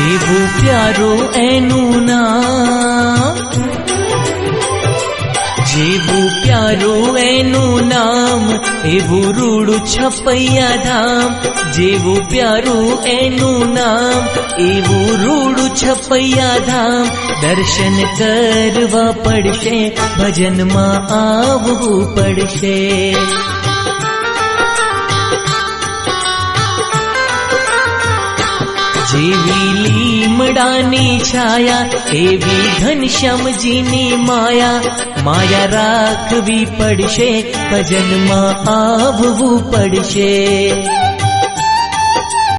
જેવું પ્યારું એનું નામ, જેવું પ્યારું એનું નામ, એવું રૂડું છપૈયા ધામ. જેવું પ્યારું એનું નામ, એવું રૂડું છપૈયા ધામ. દર્શન કરવા પડશે, ભજનમાં આવવું પડશે. જેવી લીમડાની છાયા, એવી ઘનશ્યામજીની માયા. માયા રાખવી પડશે, ભજનમાં આવવું પડશે.